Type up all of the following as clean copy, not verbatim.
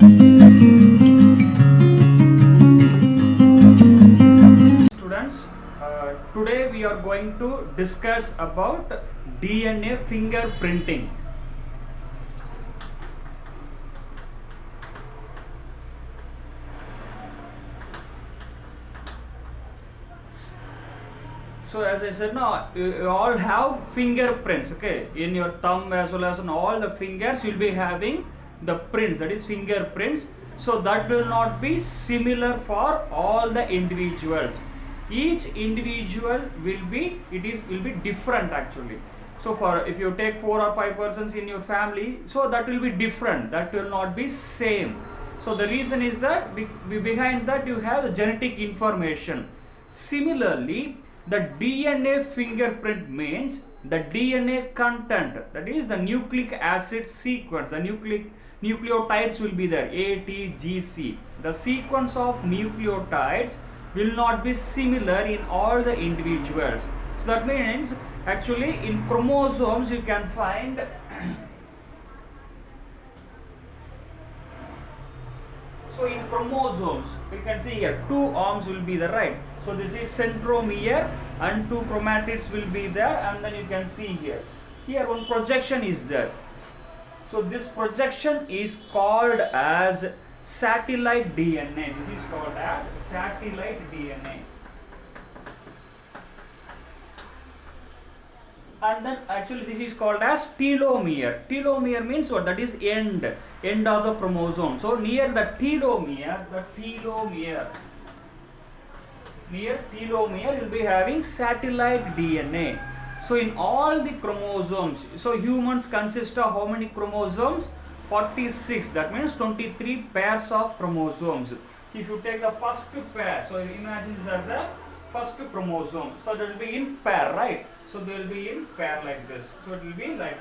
Students, today we are going to discuss about DNA fingerprinting. So as I said, now you all have fingerprints, okay, in your thumb as well as on all the fingers. You'll be having the prints, that is fingerprints. So that will not be similar for all the individuals. Each individual will be different actually. So for if you take 4 or 5 persons in your family, so that will be different, that will not be same. So the reason is that behind that you have the genetic information. Similarly, the DNA fingerprint means the DNA content, that is the nucleic acid sequence, the nucleotides will be there, A, T, G, C. The sequence of nucleotides will not be similar in all the individuals. So that means actually in chromosomes you can find so in chromosomes we can see here 2 arms will be there, right? So this is centromere and 2 chromatids will be there, and then you can see here one projection is there. So this projection is called as satellite DNA. This is called as satellite DNA. And then actually this is called as telomere. Telomere means what? That is end of the chromosome. So near the telomere you'll be having satellite DNA. So in all the chromosomes, so humans consist of how many chromosomes? 46. That means 23 pairs of chromosomes. If you take the first pair, so imagine this as the first chromosome. So that will be in pair, right? So they will be in pair like this. So it will be like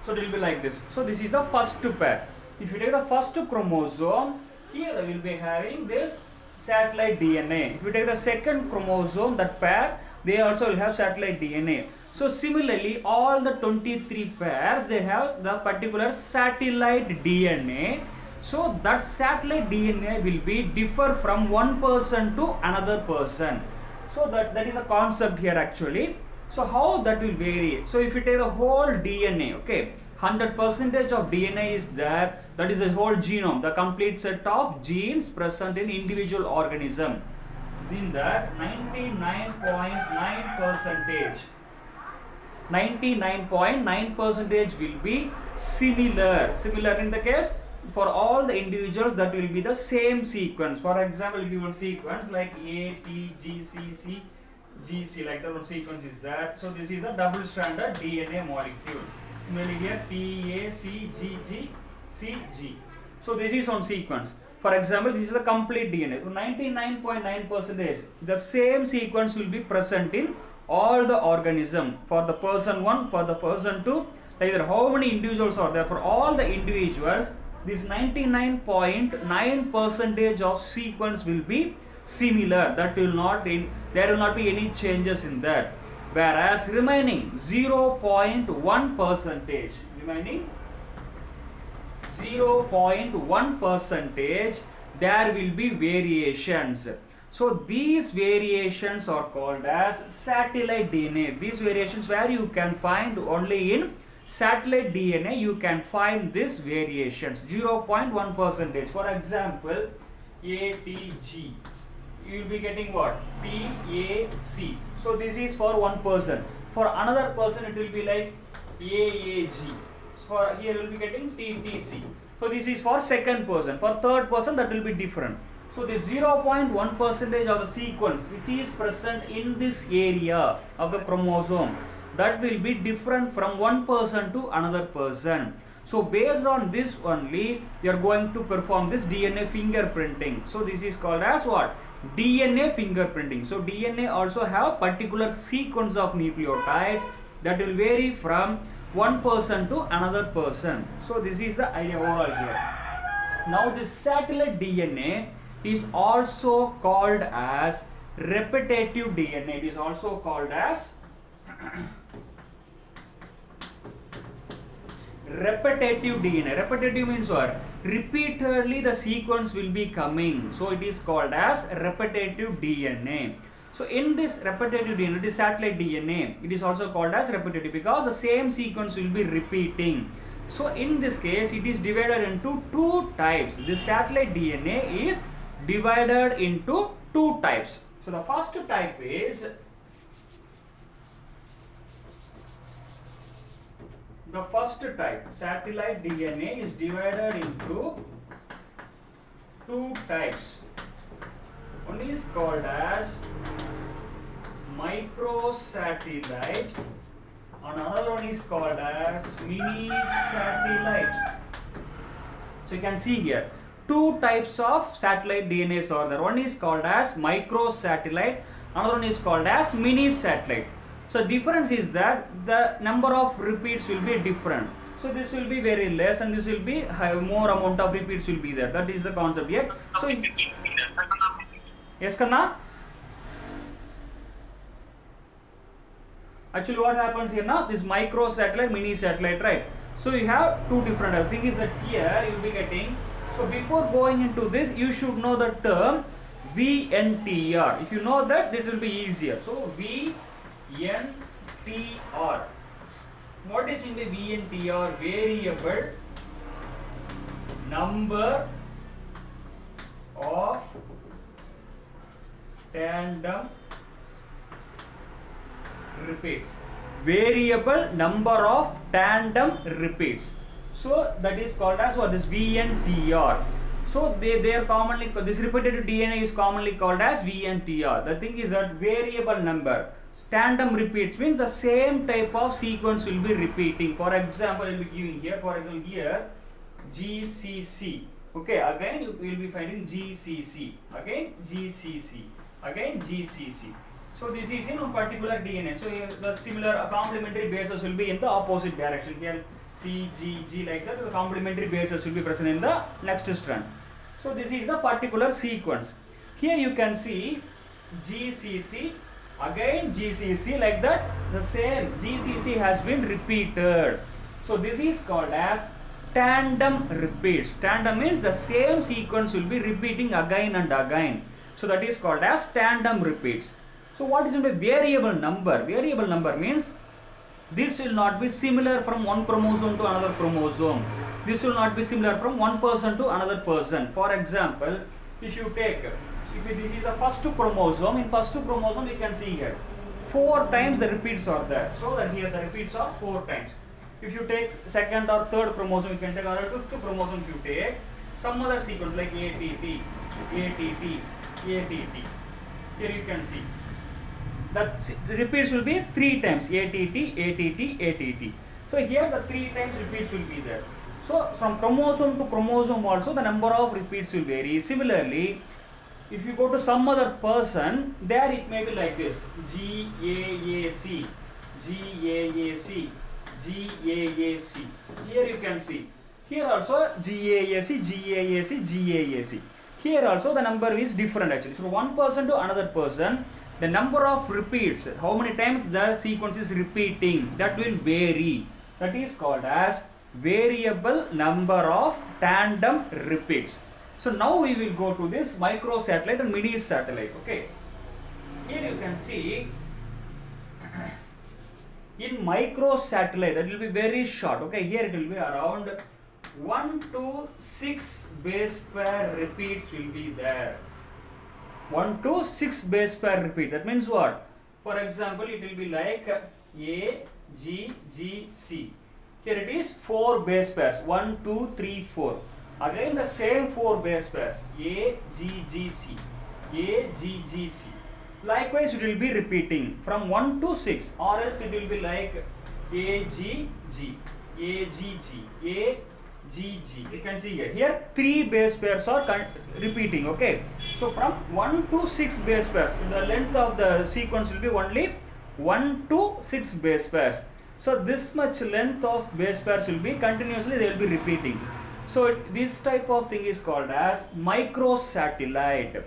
so it will be like this. So this is the first pair. If you take the first chromosome, here we will be having this satellite DNA. If you take the second chromosome, that pair, they also will have satellite DNA. So similarly, all the 23 pairs, they have the particular satellite DNA. So that satellite DNA will be differ from one person to another person. So that is a concept here actually. So how that will vary? So if you take the whole DNA, okay, 100% of DNA is there, that is the whole genome, the complete set of genes present in individual organism. In that 99.9% will be similar in the case for all the individuals, that will be the same sequence. For example, given sequence like A, T, G, C, C, G, C, like that one sequence is that. So this is a double stranded DNA molecule. Similarly here T, A, C, G, G, C, G. So this is one sequence. For example, this is the complete DNA. So 99.9% the same sequence will be present in all the organism. For the person 1, for the person 2, either how many individuals are there. For all the individuals, this 99.9% of sequence will be similar. There will not be any changes in that. Whereas remaining 0.1%, there will be variations. So these variations are called as satellite DNA. These variations where you can find only in satellite DNA, you can find these variations 0.1%. For example, ATG, you will be getting what? TAC. So this is for one person. For another person it will be like AAG. For here you will be getting TTC. So this is for second person. For third person that will be different. So the 0.1% of the sequence which is present in this area of the chromosome, that will be different from one person to another person. So based on this only, you are going to perform this DNA fingerprinting. So this is called as what? DNA fingerprinting. So DNA also have particular sequence of nucleotides that will vary from one person to another person. So this is the idea overall here. Now this satellite DNA is also called as repetitive DNA. It is also called as repetitive DNA. Repetitive means what? Repeatedly the sequence will be coming. So it is called as repetitive DNA. So in this repetitive DNA, it is satellite DNA. It is also called as repetitive because the same sequence will be repeating. So in this case, it is divided into two types. This satellite DNA is divided into two types. So the first type is satellite DNA is divided into two types. One is called as microsatellite and another one is called as mini satellite. So you can see here two types of satellite DNAs are there. One is called as microsatellite, another one is called as mini satellite. So difference is that the number of repeats will be different. So this will be very less and this will be more amount of repeats will be there. That is the concept here. So yes, Kanna? Actually what happens here now, this micro satellite, mini satellite, right? So you have two different, the thing is that here you will be getting, so before going into this you should know the term VNTR. If you know that, it will be easier. So VNTR. What is in the VNTR? Variable number of tandem repeats. Variable number of tandem repeats. So that is called as what? This VNTR. So they are commonly, this repetitive DNA is commonly called as VNTR. The thing is that variable number. Tandem repeats means the same type of sequence will be repeating. For example, I will be giving here, for example here GCC. Okay, again you will be finding GCC, again GCC, again GCC. So this is in a particular DNA. So here the similar complementary bases will be in the opposite direction. Here C, G, G like that. The complementary bases will be present in the next strand. So this is the particular sequence. Here you can see GCC, again GCC like that. The same GCC has been repeated. So this is called as tandem repeats. Tandem means the same sequence will be repeating again and again. So that is called as tandem repeats. So what is the variable number? Variable number means this will not be similar from one chromosome to another chromosome. This will not be similar from one person to another person. For example, if you take, if this is the first chromosome, in first chromosome you can see here 4 times the repeats are there. So that here the repeats are 4 times. If you take second or third chromosome, you can take, or fifth chromosome if you take some other sequence like ATT, ATT, ATT. Here you can see that repeats will be 3 times ATT, ATT, ATT. So here the 3 times repeats will be there. So from chromosome to chromosome also the number of repeats will vary. Similarly, if you go to some other person, there it may be like this: GAAC, GAAC, GAAC. Here you can see. Here also GAAC, GAAC, GAAC. Here also the number is different actually. So one person to another person, the number of repeats, how many times the sequence is repeating, that will vary. That is called as variable number of tandem repeats. So now we will go to this microsatellite and mini satellite. Okay. Here you can see in microsatellite that will be very short. Okay. Here it will be around 1 to 6 base pair repeats will be there. 1 to 6 base pair repeat. That means what? For example, it will be like A, G, G, C. Here it is 4 base pairs. 1, 2, 3, 4. Again the same 4 base pairs. A, G, G, C. A, G, G, C. Likewise, it will be repeating from 1 to 6, or else it will be like A, G, G, A, G, G, A, G, G. You can see here. Here 3 base pairs are repeating. Okay. So from 1 to 6 base pairs, the length of the sequence will be only 1 to 6 base pairs. So this much length of base pairs will be continuously, they will be repeating. So this type of thing is called as microsatellite.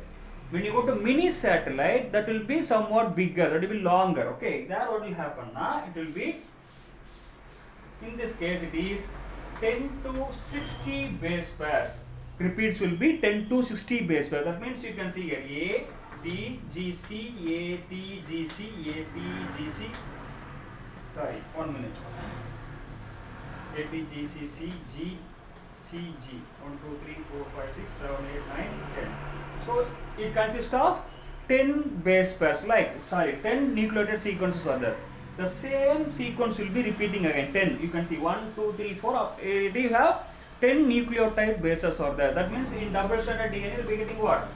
When you go to mini satellite, that will be somewhat bigger, that will be longer. Okay, there what will happen now? It will be, in this case it is 10 to 60 base pairs. Repeats will be 10 to 60 base pairs. That means you can see here A, T, G, C, A, T, G, C, A, T, G, C. Sorry, 1 minute. A, T, G, C, C, G, C, G. 1, 2, 3, 4, 5, 6, 7, 8, 9, 10. So it consists of 10 base pairs, 10 nucleotide sequences are there. The same sequence will be repeating again. 10. You can see 1, 2, 3, 4. You have 10 nucleotide bases are there. That means in double-stranded DNA, you will be getting what?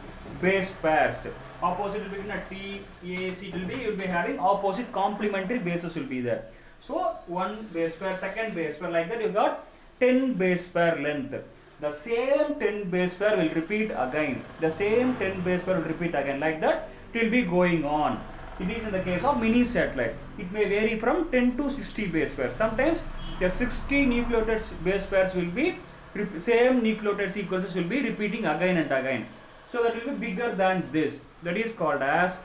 Base pairs. Opposite will be in a T, A, C. You will be having opposite complementary bases will be there. So one base pair, second base pair, like that you got 10 base pair length. The same 10 base pair will repeat again. The same 10 base pair will repeat again. Like that it will be going on. It is in the case of mini satellite. It may vary from 10 to 60 base pairs. Sometimes the 60 nucleotide base pairs will be same nucleotide sequences will be repeating again and again. So that will be bigger than this. That is called as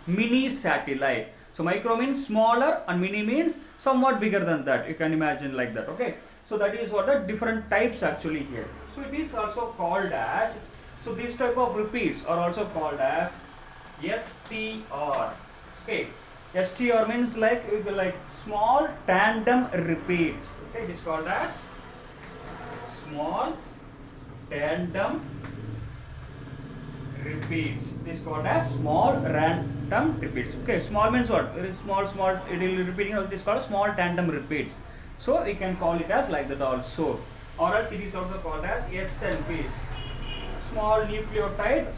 mini satellite. So micro means smaller and mini means somewhat bigger than that. You can imagine like that. Okay. So that is what the different types actually here. So it is also called as, so this type of repeats are also called as STR. Okay. STR means like small tandem repeats. Okay. It is called as small tandem repeats. This is called as small random repeats. Okay, small means what? It is small. It will be repeating. This is called small tandem repeats. So we can call it as like that also. Or else it is also called as SNPs. Small nucleotide.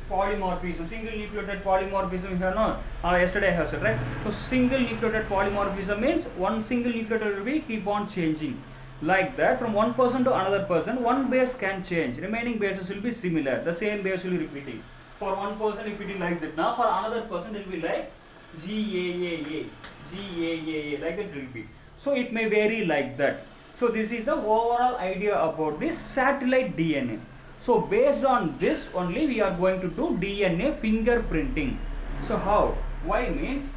Polymorphism. Single nucleotide polymorphism. You have known. Yesterday I have said, right? So single nucleotide polymorphism means one single nucleotide will be keep on changing. Like that, from one person to another person, one base can change. Remaining bases will be similar. The same base will be repeating. For one person, if it is like that, now for another person, it will be like GAAA, GAAA, like that it will be. So it may vary like that. So this is the overall idea about this satellite DNA. So based on this only, we are going to do DNA fingerprinting. So how? Why means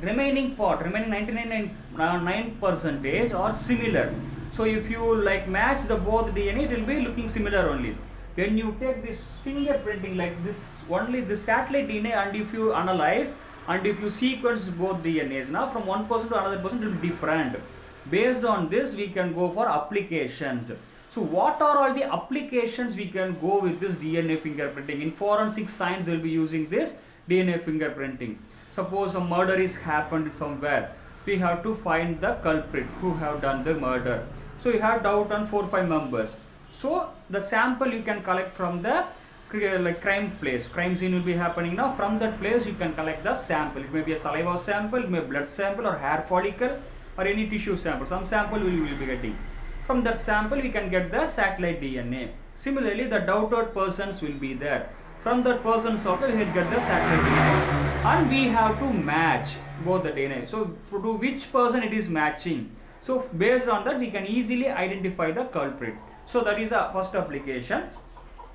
remaining 99.9% are similar. So if you match the both DNA, it will be looking similar only. When you take this fingerprinting like this, only the satellite DNA, and if you analyze and if you sequence both DNAs, now from one person to another person it will be different. Based on this, we can go for applications. So what are all the applications we can go with this DNA fingerprinting? In forensic science, they will be using this DNA fingerprinting. Suppose a murder is happened somewhere. We have to find the culprit who have done the murder. So you have doubt on 4-5 members. So the sample you can collect from the crime place. Crime scene will be happening now. From that place you can collect the sample. It may be a saliva sample, it may be blood sample or hair follicle or any tissue sample. Some sample we will be getting. From that sample we can get the satellite DNA. Similarly, the doubted persons will be there. From that persons also we will get the satellite DNA. And we have to match both the DNA. So to which person it is matching. So based on that we can easily identify the culprit. So that is the first application.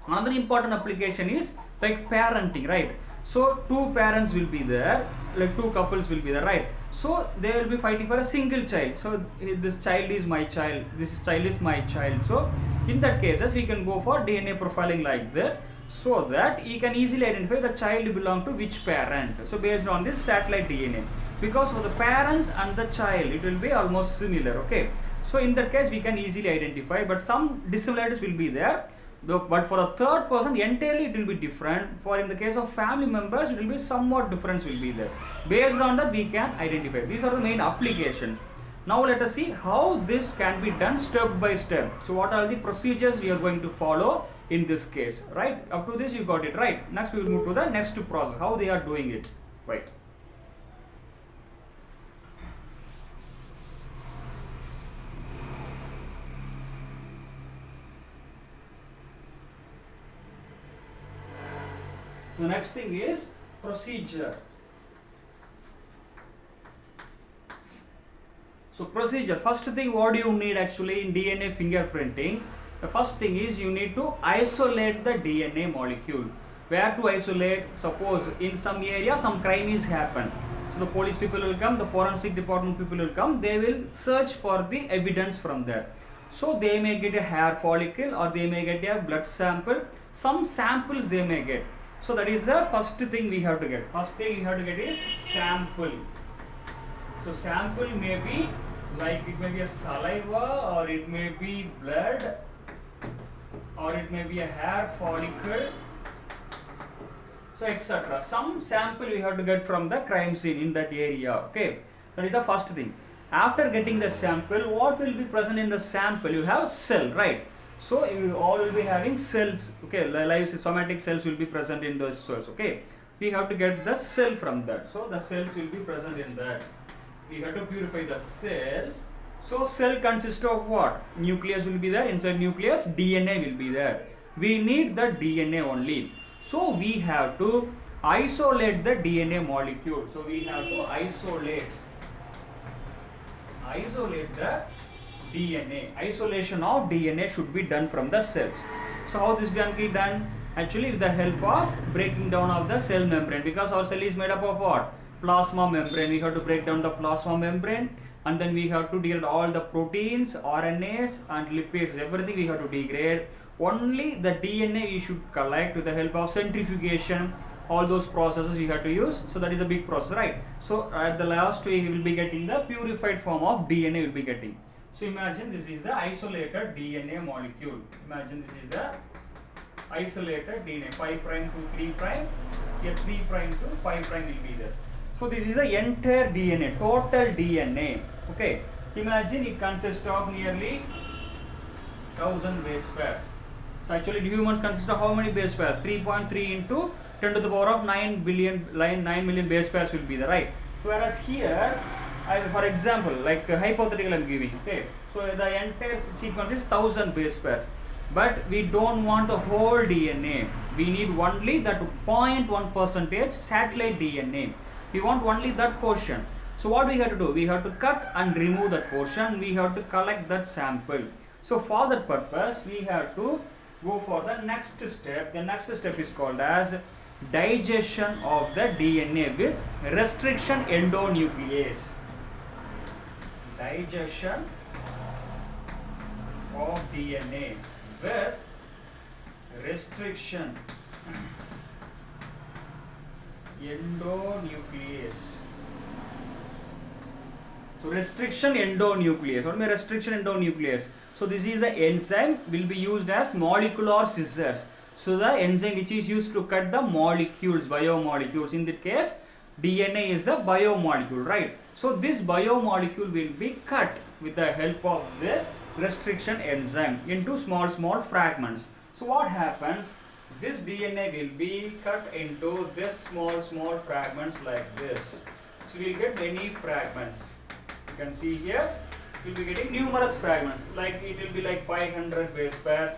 Another important application is like parenting, right? So two parents will be there, like two couples will be there, right? So they will be fighting for a single child. So this child is my child, this child is my child. So in that cases we can go for DNA profiling like that, so that you can easily identify the child belong to which parent. So based on this satellite DNA, because for the parents and the child it will be almost similar. Okay, so in that case we can easily identify, but some dissimilarities will be there. But for a third person entirely it will be different. For in the case of family members it will be somewhat difference will be there. Based on that we can identify. These are the main applications. Now let us see how this can be done step by step. So what are the procedures we are going to follow in this case, right? Up to this you got it, right? Next we will move to the next process, how they are doing it, right? The next thing is procedure. So procedure, first thing what do you need actually in DNA fingerprinting? The first thing is you need to isolate the DNA molecule. Where to isolate? Suppose in some area some crime is happened. So the police people will come, the forensic department people will come, they will search for the evidence from there. So they may get a hair follicle or they may get a blood sample. Some samples they may get. So that is the first thing we have to get. First thing we have to get is sample. So sample may be like it may be a saliva or it may be blood or it may be a hair follicle. So etc. Some sample we have to get from the crime scene in that area. Okay, that is the first thing. After getting the sample, what will be present in the sample? You have cell, right? So you all will be having cells. Okay, live somatic cells will be present in those cells. Okay, we have to get the cell from that. So the cells will be present in that. We have to purify the cells. So cell consists of what? Nucleus will be there. Inside nucleus, DNA will be there. We need the DNA only. So we have to isolate the DNA molecule. So we have to isolate the DNA. Isolation of DNA should be done from the cells. So how this can be done? Actually with the help of breaking down of the cell membrane, because our cell is made up of what? Plasma membrane. We have to break down the plasma membrane, and then we have to degrade all the proteins, RNAs and lipids, everything we have to degrade. Only the DNA we should collect with the help of centrifugation. All those processes we have to use. So that is a big process, right? So at the last we will be getting the purified form of DNA will be getting. So imagine this is the isolated DNA molecule. Imagine this is the isolated DNA, 5 prime to 3 prime, here 3 prime to 5 prime will be there. So this is the entire DNA, total DNA. Okay, imagine it consists of nearly 1000 base pairs. So actually humans consist of how many base pairs? 3.3 into 10 to the power of 9 million base pairs will be there, right? So whereas here, for example, like hypothetical I am giving, okay? So the entire sequence is 1000 base pairs. But we don't want the whole DNA. We need only that 0.1% satellite DNA. We want only that portion. So what we have to do? We have to cut and remove that portion. We have to collect that sample. So for that purpose, we have to go for the next step. The next step is called as digestion of the DNA with restriction endonuclease. Digestion of DNA with restriction endonuclease. So restriction endonuclease. What means restriction endonuclease? So this is the enzyme will be used as molecular scissors. So the enzyme which is used to cut the molecules, biomolecules. In that case, DNA is the biomolecule, right? So this biomolecule will be cut with the help of this restriction enzyme into small fragments. So what happens? This DNA will be cut into this small fragments like this. So we will get many fragments. You can see here, we will be getting numerous fragments. Like it will be like 500 base pairs.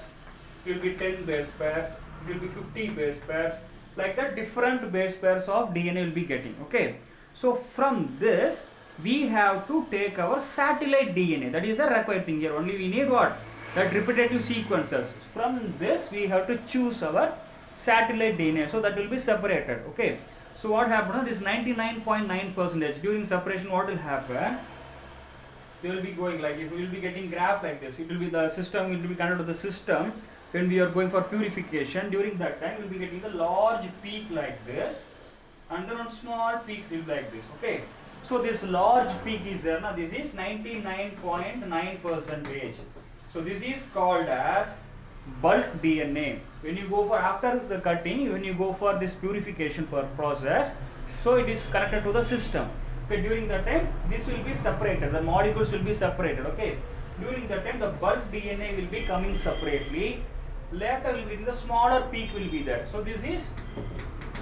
It will be 10 base pairs. It will be 50 base pairs. Like that, different base pairs of DNA will be getting. Okay. So from this, we have to take our satellite DNA. That is the required thing here. Only we need what? That repetitive sequences. From this, we have to choose our satellite DNA. So that will be separated. Okay. So what happens? This 99.9% during separation, what will happen? They will be going like it will be getting graph like this. It will be the system, it will be connected to the system. When we are going for purification, during that time we will be getting a large peak like this, and then a small peak will be like this. Okay. So this large peak is there. Now this is 99.9%. So this is called as bulk DNA. When you go for after the cutting, when you go for this purification process, so it is connected to the system. Okay, during that time this will be separated, the molecules will be separated. Okay, during that time the bulk DNA will be coming separately. Later will be the smaller peak will be there. So this is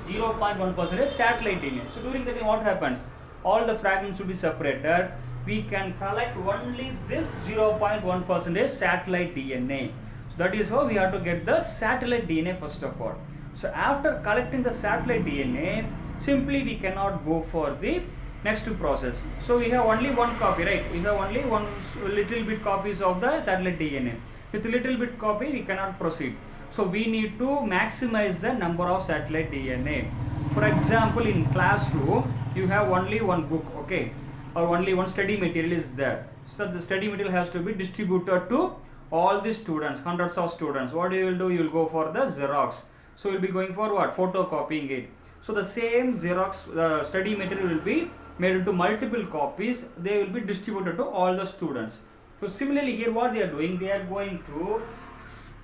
0.1% satellite DNA. So during that time what happens? All the fragments will be separated. We can collect only this 0.1% satellite DNA. So that is how we have to get the satellite DNA first of all. So after collecting the satellite DNA, simply we cannot go for the next process. So we have only one copy, right? We have only one little bit copies of the satellite DNA. With little bit copy we cannot proceed. So we need to maximize the number of satellite DNA. For example, in classroom you have only one book, okay, or only one study material is there. So the study material has to be distributed to all the students, hundreds of students, what you will do, you will go for the Xerox. So you will be going for what? Photocopying it. So the same Xerox study material will be made into multiple copies. They will be distributed to all the students. So similarly here what they are doing, they are going to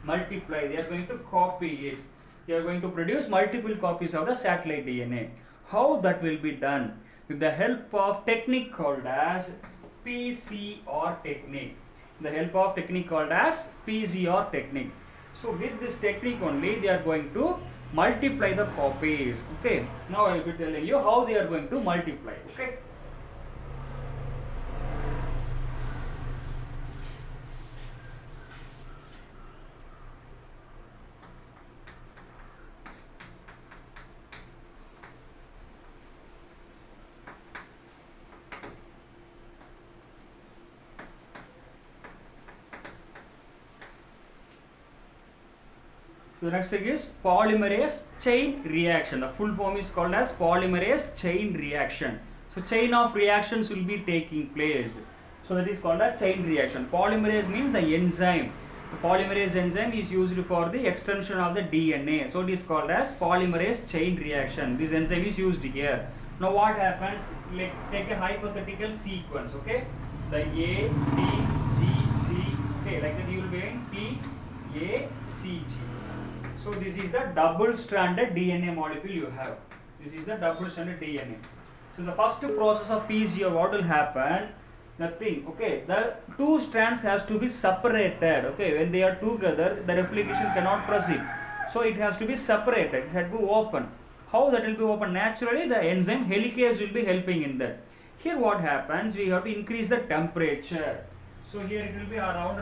multiply, they are going to copy it. They are going to produce multiple copies of the satellite DNA. How that will be done? With the help of technique called as PCR technique. The help of technique called as PCR technique. So with this technique only they are going to multiply the copies. Okay. Now I will be telling you how they are going to multiply. Okay. The next thing is polymerase chain reaction. The full form is called as polymerase chain reaction. So chain of reactions will be taking place. So that is called a chain reaction. Polymerase means the enzyme. The polymerase enzyme is used for the extension of the DNA. So it is called as polymerase chain reaction. This enzyme is used here. Now what happens? Like take a hypothetical sequence. Okay, the A, T, G, C. Okay, like that you will be in T, A, C, G. So this is the double-stranded DNA molecule you have. This is the double-stranded DNA. So the first process of PCR, what will happen? Nothing. Okay, the two strands has to be separated. Okay, when they are together, the replication cannot proceed. So it has to be separated. It has to be open. How that will be open? Naturally, the enzyme helicase will be helping in that. Here, what happens? We have to increase the temperature. So here it will be around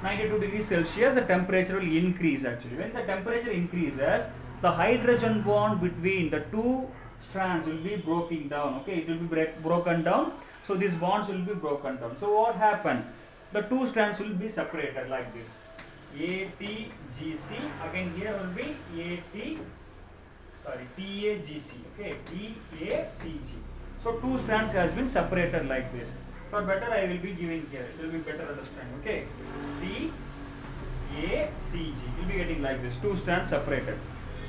92 degrees Celsius, the temperature will increase actually. When the temperature increases, the hydrogen bond between the two strands will be broken down. Okay, it will be broken down. So these bonds will be broken down. So what happened? The two strands will be separated like this. ATGC. Again here will be TAGC. Okay, TACG. So two strands has been separated like this. For better, I will be giving here. It will be better understand. Okay, TACG. You will be getting like this. Two strands separated.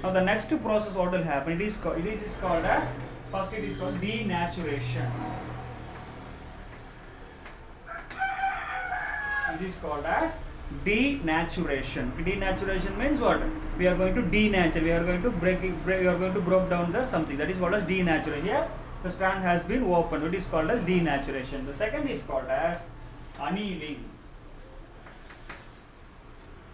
Now the next process what will happen? It is called as first it is called denaturation. This is called as denaturation. Denaturation means what? We are going to denature. We are going to break down the something. That is called as denaturation. Here the strand has been opened. It is called as denaturation. The second is called as annealing.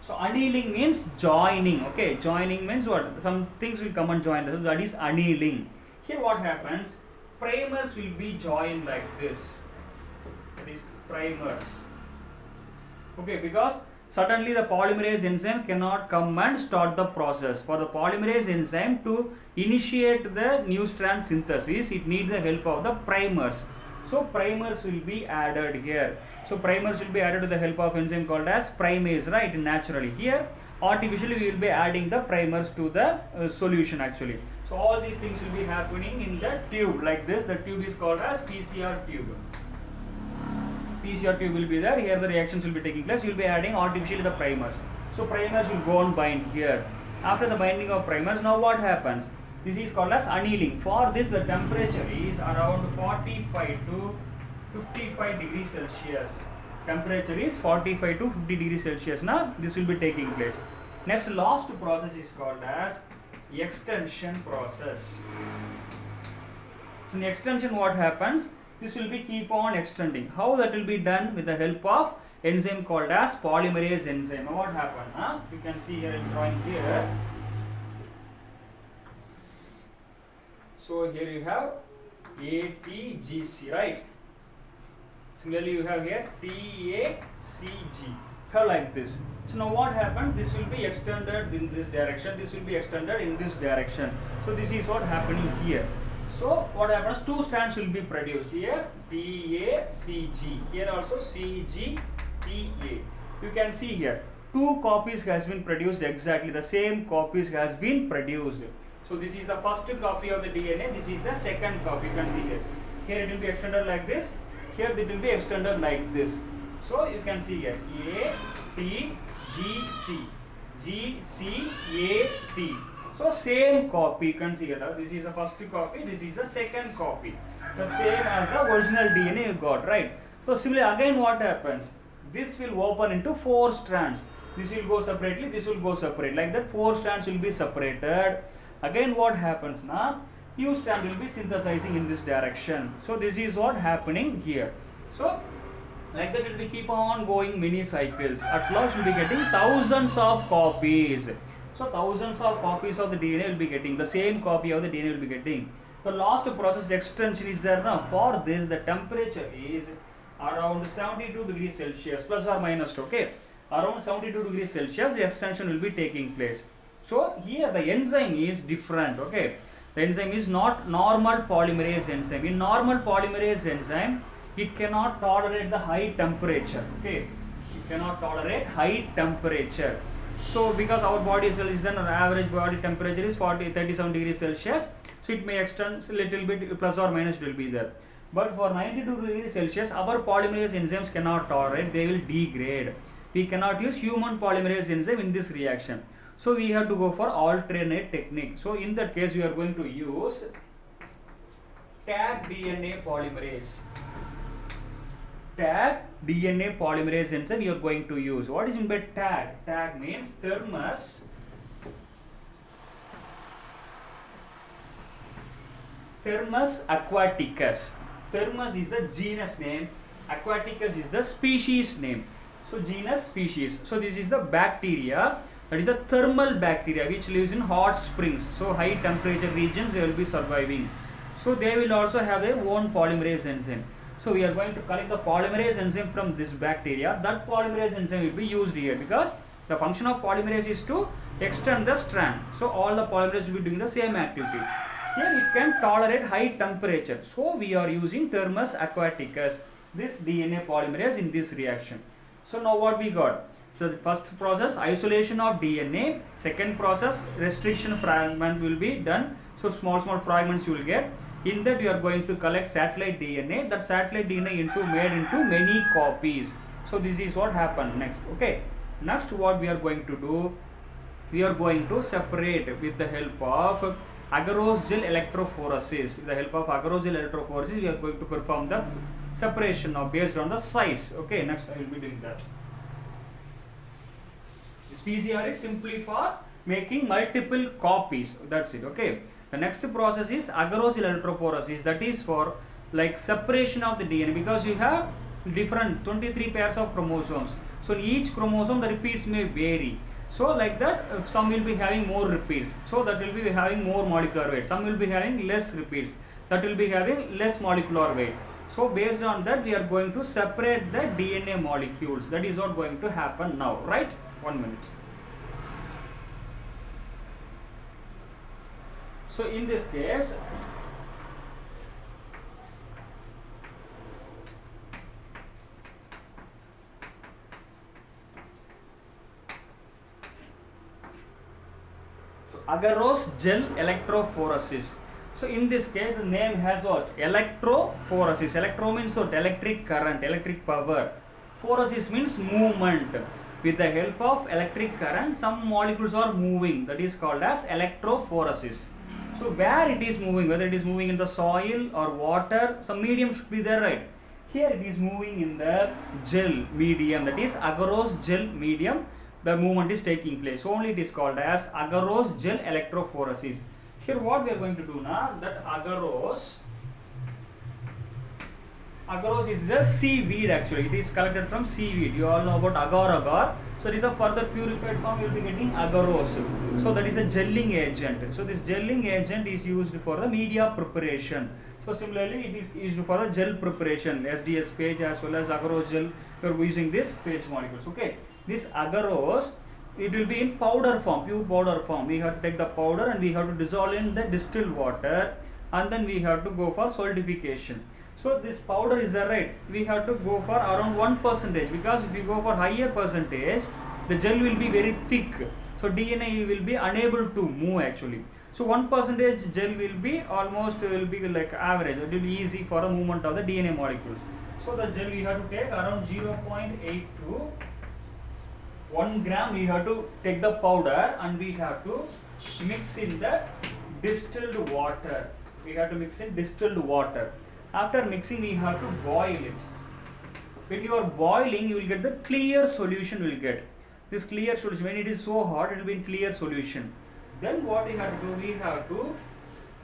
So annealing means joining. Okay, joining means what? Some things will come and join. So that is annealing. Here what happens? Primers will be joined like this. That is primers. Okay, because suddenly the polymerase enzyme cannot come and start the process. For the polymerase enzyme to initiate the new strand synthesis, it needs the help of the primers. So primers will be added here. So primers will be added to the help of enzyme called as primase, right? Naturally. Here artificially we will be adding the primers to the solution actually. So all these things will be happening in the tube like this. The tube is called as PCR tube. PCR tube will be there. Here the reactions will be taking place. You will be adding artificially the primers. So primers will go and bind here. After the binding of primers, now what happens? This is called as annealing. For this the temperature is around 45 to 55 degrees Celsius. Temperature is 45 to 50 degrees Celsius. Now this will be taking place. Next last process is called as extension process. So in extension what happens? This will be keep on extending. How that will be done? With the help of enzyme called as polymerase enzyme. Now what happened? You can see here in drawing here. So here you have ATGC, right? Similarly you have here TACG. Have like this. So now what happens? This will be extended in this direction. This will be extended in this direction. So this is what happening here. So what happens? Two strands will be produced here. TACG. Here also CGTA. You can see here two copies has been produced, exactly the same copies has been produced. So this is the first copy of the DNA. This is the second copy. You can see here. Here it will be extended like this. Here it will be extended like this. So you can see here A, T, G, C. G, C, A, T. So same copy, you can see here. This is the first copy, this is the second copy. The same as the original DNA you got, right? So similarly, again what happens? This will open into 4 strands. This will go separately, this will go separate. Like that 4 strands will be separated. Again what happens now? New strand will be synthesizing in this direction. So this is what happening here. So like that it will keep on going many cycles. At last you will be getting thousands of copies. So thousands of copies of the DNA will be getting. The same copy of the DNA will be getting. The last process extension is there now. For this the temperature is around 72 degrees Celsius plus or minus 2, okay. Around 72 degrees Celsius the extension will be taking place. So here the enzyme is different, okay. The enzyme is not normal polymerase enzyme. In normal polymerase enzyme, it cannot tolerate the high temperature, okay. It cannot tolerate high temperature. So because our body cell is then our average body temperature is 37 degrees Celsius. So it may extend a little bit, plus or minus it will be there. But for 92 degrees Celsius, our polymerase enzymes cannot tolerate, they will degrade. We cannot use human polymerase enzyme in this reaction. So we have to go for alternate technique. So in that case, we are going to use tag DNA polymerase. Tag DNA polymerase enzyme we are going to use. What is meant by tag? Tag means Thermus aquaticus. Thermus is the genus name, aquaticus is the species name. So genus, species. So this is the bacteria, that is the thermal bacteria which lives in hot springs. So high temperature regions they will be surviving. So they will also have their own polymerase enzyme. So we are going to collect the polymerase enzyme from this bacteria. That polymerase enzyme will be used here because the function of polymerase is to extend the strand. So all the polymerase will be doing the same activity. Here it can tolerate high temperature. So we are using Thermus aquaticus, this DNA polymerase in this reaction. So now what we got? So the first process, isolation of DNA. Second process, restriction fragment will be done. So small fragments you will get. In that you are going to collect satellite DNA. That satellite DNA made into many copies. So this is what happened next. Okay. Next what we are going to do? We are going to separate with the help of agarose gel electrophoresis. With the help of agarose gel electrophoresis, we are going to perform the separation now based on the size. Okay. Next I will be doing that. This PCR is simply for making multiple copies. That's it. Okay. The next process is agarose gel electrophoresis. That is for like separation of the DNA because you have different 23 pairs of chromosomes. So in each chromosome the repeats may vary. So like that some will be having more repeats. So that will be having more molecular weight. Some will be having less repeats. That will be having less molecular weight. So based on that we are going to separate the DNA molecules. That is what going to happen now. Right? 1 minute. So in this case, agarose gel electrophoresis. So in this case the name has what? Electrophoresis. Electro means what? Electric current, electric power. Phoresis means movement. With the help of electric current some molecules are moving. That is called as electrophoresis. So where it is moving, whether it is moving in the soil or water, some medium should be there, right? Here it is moving in the gel medium, that is agarose gel medium. The movement is taking place. So only it is called as agarose gel electrophoresis. Here what we are going to do now, that agarose is a seaweed actually. It is collected from seaweed. You all know about agar agar. So it is a further purified form. You will be getting agarose. So that is a gelling agent. So this gelling agent is used for the media preparation. So similarly it is used for the gel preparation. SDS phage as well as agarose gel. We are using this phage molecules. Okay. This agarose, it will be in powder form, pure powder form. We have to take the powder and we have to dissolve in the distilled water and then we have to go for solidification. So this powder is the right. We have to go for around 1% because if you go for higher percentage, the gel will be very thick. So DNA will be unable to move actually. So 1% gel will be almost will be like average. It will be easy for the movement of the DNA molecules. So the gel we have to take around 0.8 to 1 gram. We have to take the powder and we have to mix in the distilled water. We have to mix in distilled water. After mixing, we have to boil it. When you are boiling, you will get the clear solution. You will get this clear solution. When it is so hot, it will be in clear solution. Then what we have to do? We have to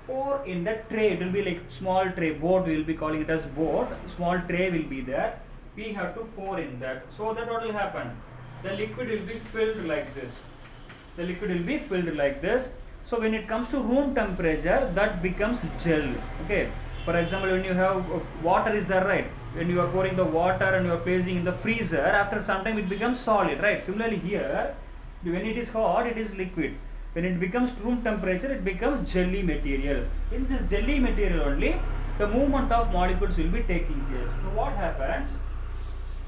pour in the tray. It will be like small tray. Boat, we will be calling it as boat. Small tray will be there. We have to pour in that. So that what will happen? The liquid will be filled like this. The liquid will be filled like this. So when it comes to room temperature, that becomes gel. Okay. For example, when you have water is there, right? When you are pouring the water and you are placing in the freezer, after some time it becomes solid, right? Similarly here, when it is hot, it is liquid. When it becomes room temperature, it becomes jelly material. In this jelly material only, the movement of molecules will be taking place. So what happens?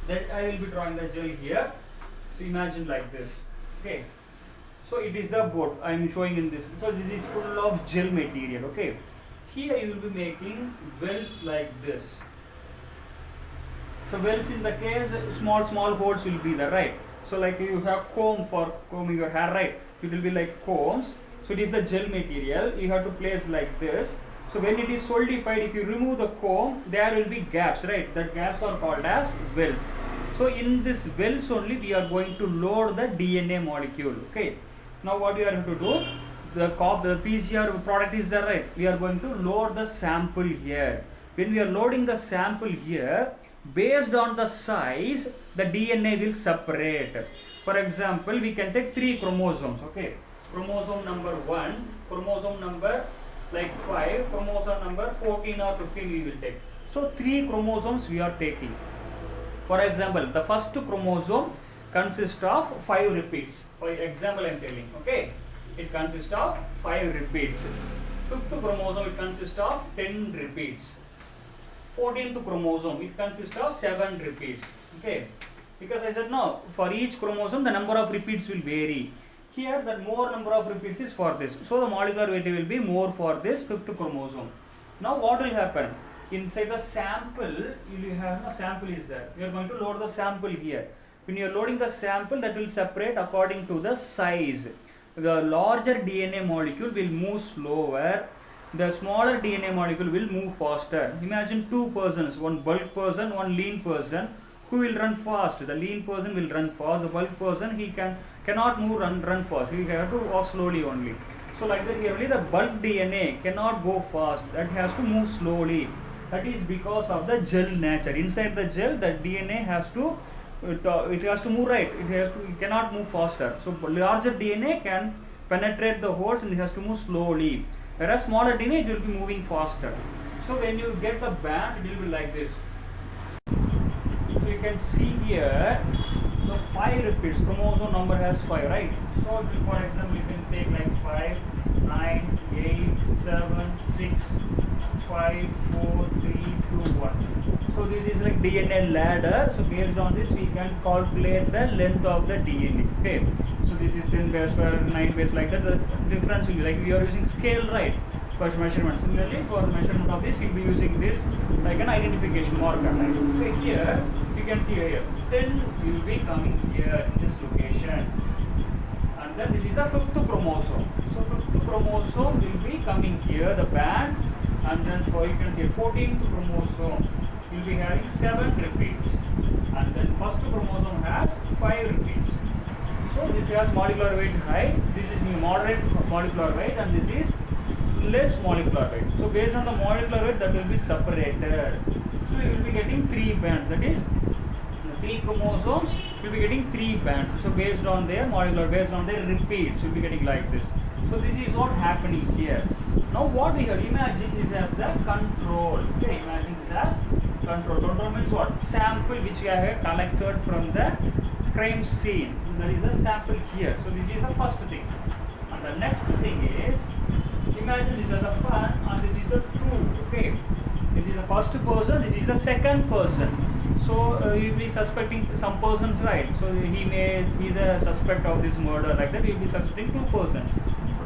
That I will be drawing the gel here. So imagine like this. Okay. So it is the boat I am showing in this. So this is full of gel material. Okay. Here you will be making wells like this. So wells in the case, small holes will be there, right? So like you have comb for combing your hair, right? It will be like combs. So it is the gel material. You have to place like this. So when it is solidified, if you remove the comb, there will be gaps, right? That gaps are called as wells. So in this wells only we are going to load the DNA molecule. Okay. Now what we are going to do? The PCR product is there, right? We are going to load the sample here. When we are loading the sample here, based on the size, the DNA will separate. For example, we can take 3 chromosomes. Okay. Chromosome number 1, chromosome number like 5, chromosome number 14 or 15 we will take. So 3 chromosomes we are taking. For example, the first chromosome consists of 5 repeats. For example, I am telling. Okay. It consists of 5 repeats. 5th chromosome, it consists of 10 repeats. 14th chromosome, it consists of 7 repeats. Okay. Because I said no, for each chromosome the number of repeats will vary. Here the more number of repeats is for this. So the molecular weight will be more for this 5th chromosome. Now what will happen? Inside the sample, you will have no sample is there. We are going to load the sample here. When you are loading the sample, that will separate according to the size. The larger DNA molecule will move slower. The smaller DNA molecule will move faster. Imagine 2 persons, one bulk person, one lean person. Who will run fast? The lean person will run fast. The bulk person, he cannot move run fast. He have to walk slowly only. So like that here only the bulk DNA cannot go fast. That has to move slowly. That is because of the gel nature. Inside the gel, the DNA has to it has to move right. It cannot move faster. So larger DNA can penetrate the holes and it has to move slowly. Whereas smaller DNA, it will be moving faster. So when you get the bands, it will be like this. So you can see here the 5 repeats. Chromosome number has 5, right? So for example, you can take like 5, 9, 8, 7, 6, 5, 4, 3, 2, 1. So this is like DNA ladder. So based on this, we can calculate the length of the DNA. Okay. So this is 10 base per 9 base like that. The difference will be like we are using scale, right? For measurement. Similarly, for the measurement of this, we'll be using this like an identification marker. Right? So here you can see here 10 will be coming here in this location, and then this is the 5th chromosome. So 5th chromosome will be coming here, the band, and then for you can see 14th chromosome will be having 7 repeats, and then first chromosome has 5 repeats. So this has molecular weight high, this is moderate molecular weight, and this is less molecular weight. So based on the molecular weight, that will be separated. So we will be getting 3 bands, that is 3 chromosomes will be getting 3 bands. So based on their molecular, based on their repeats, we will be getting like this. So this is what happening here. Now what we have, imagine this as the control. Okay, imagine this as control. Control means what? Sample which we have collected from the crime scene. So that is the sample here. So this is the first thing. And the next thing is, imagine this is the 1 and this is the 2. Okay, this is the first person, this is the second person. So we will be suspecting some persons, right? So he may be the suspect of this murder, like that. We will be suspecting 2 persons.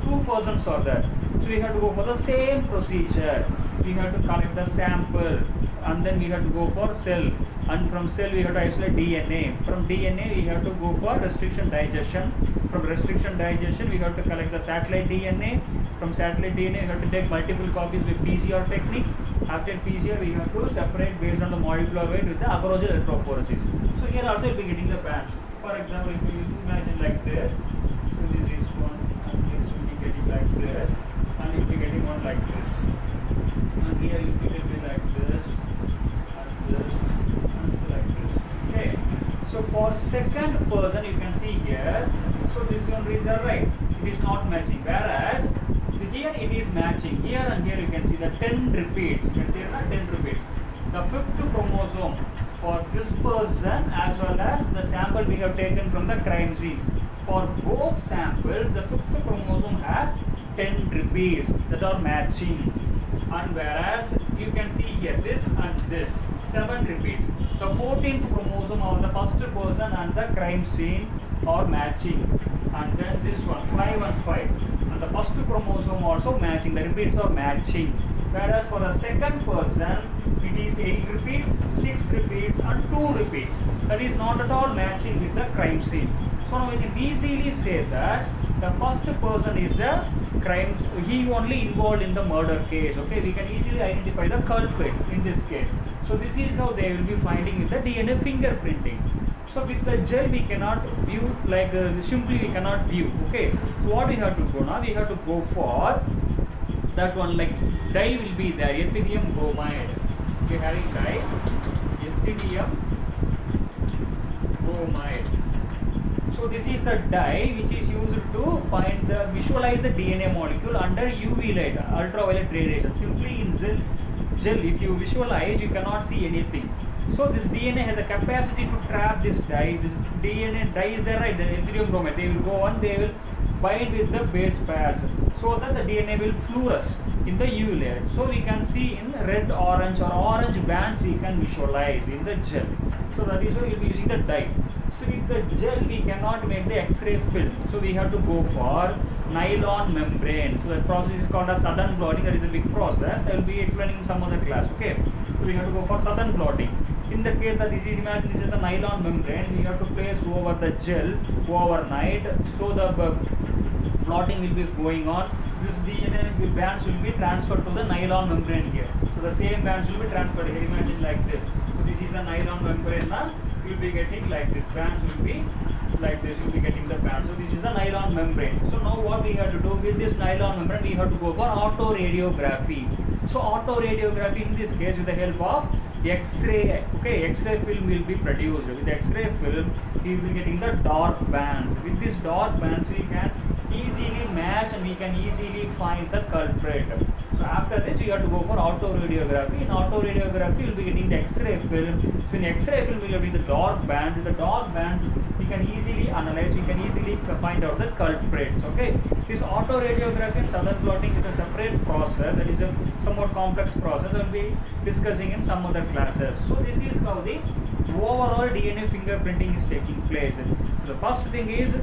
So 2 persons are there. So we have to go for the same procedure. We have to collect the sample and then we have to go for cell, and from cell we have to isolate DNA. From DNA we have to go for restriction digestion. From restriction digestion we have to collect the satellite DNA. From satellite DNA we have to take multiple copies with PCR technique. After PCR we have to separate based on the molecular weight with the agarose electrophoresis. So here also you will be getting the bands. For example, if you imagine like this, so this is one, and this will be getting like this, and you will be getting one like this, and here you will be like this, and like this. Okay. So for second person you can see here, so this one is right, it is not matching, whereas here it is matching. Here and here you can see the 10 repeats. You can see that 10 repeats. The fifth chromosome for this person as well as the sample we have taken from the crime scene. For both samples, the fifth chromosome has 10 repeats that are matching. And whereas you can see here this and this 7 repeats. The 14th chromosome of the first person and the crime scene are matching. And then this one 5 and 5. And the first chromosome also matching. The repeats are matching. Whereas for the second person, it is 8 repeats, 6 repeats and 2 repeats. That is not at all matching with the crime scene. So now we can easily say that the first person is the crime, he only involved in the murder case. Okay, we can easily identify the culprit in this case. So this is how they will be finding with the DNA fingerprinting. So with the gel we cannot view, like simply we cannot view. Okay, so what we have to go now, we have to go for that one, like dye will be there, ethidium bromide. We are having dye, ethidium bromide. So this is the dye which is used to visualize the DNA molecule under UV light, ultraviolet radiation. Simply in gel, if you visualize, you cannot see anything. So this DNA has the capacity to trap this dye. This DNA dye is there, right? The ethidium bromide. They will go on, they will bind with the base pairs, so that the DNA will fluoresce in the UV layer. So we can see in red, orange or orange bands we can visualize in the gel. So that is why we will be using the dye. So with the gel we cannot make the X-ray film. So we have to go for nylon membrane. So that process is called as southern blotting. That is a big process. I will be explaining in some other class. Okay. So we have to go for southern blotting. In the case that this is, imagine this is the nylon membrane, we have to place over the gel overnight, so the blotting will be going on. This DNA bands will be transferred to the nylon membrane here. So the same bands will be transferred here. Imagine like this. So this is the nylon membrane. Now you will be getting like this. Bands will be like this. You will be getting the bands. So this is the nylon membrane. So now what we have to do with this nylon membrane, we have to go for autoradiography. So autoradiography in this case with the help of X-ray. Okay, X-ray film will be produced. With X-ray film, we will be getting the dark bands. With these dark bands, we can easily match and we can easily find the culprit. So after this, you have to go for autoradiography. In autoradiography, you will be getting the X-ray film. So in X-ray film, we will be the dark bands. With the dark bands, we can easily analyze. We can easily find out the culprits. Okay. This autoradiography and southern blotting is a separate process. That is a somewhat complex process. I will be discussing in some other classes. So this is how the overall DNA fingerprinting is taking place. So the first thing is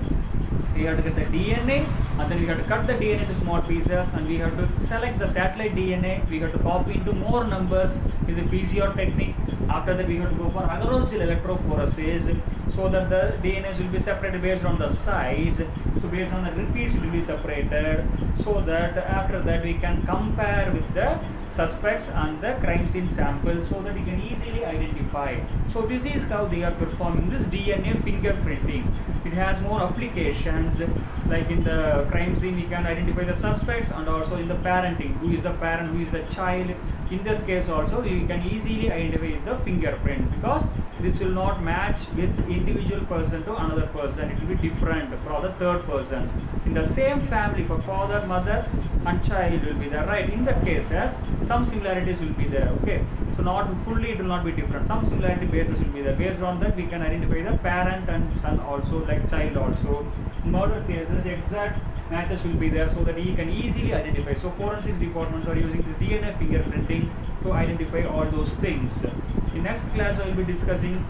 we have to get the DNA, and then we have to cut the DNA into small pieces, and we have to select the satellite DNA. We have to copy into more numbers with the PCR technique. After that, we have to go for agarose electrophoresis, so that the DNAs will be separated based on the size. So based on the repeats, it will be separated, so that after that we can compare with the suspects and the crime scene sample, so that we can easily identify. So this is how they are performing this DNA fingerprinting. It has more applications, like in the crime scene we can identify the suspects, and also in the parenting, who is the parent, who is the child. In that case also we can easily identify the fingerprint, because this will not match with individual person to another person. It will be different for the third persons. In the same family, for father, mother and child will be there, right? In that cases, some similarities will be there. Okay, so not fully, it will not be different. Some similarity basis will be there. Based on that, we can identify the parent and son also, like child also. In other cases, exact matches will be there, so that he can easily identify. So forensics departments are using this DNA fingerprinting to identify all those things. In next class, I will be discussing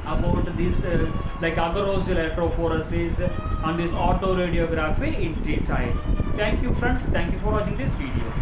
about this like agarose electrophoresis and this autoradiography in detail. Thank you friends, thank you for watching this video.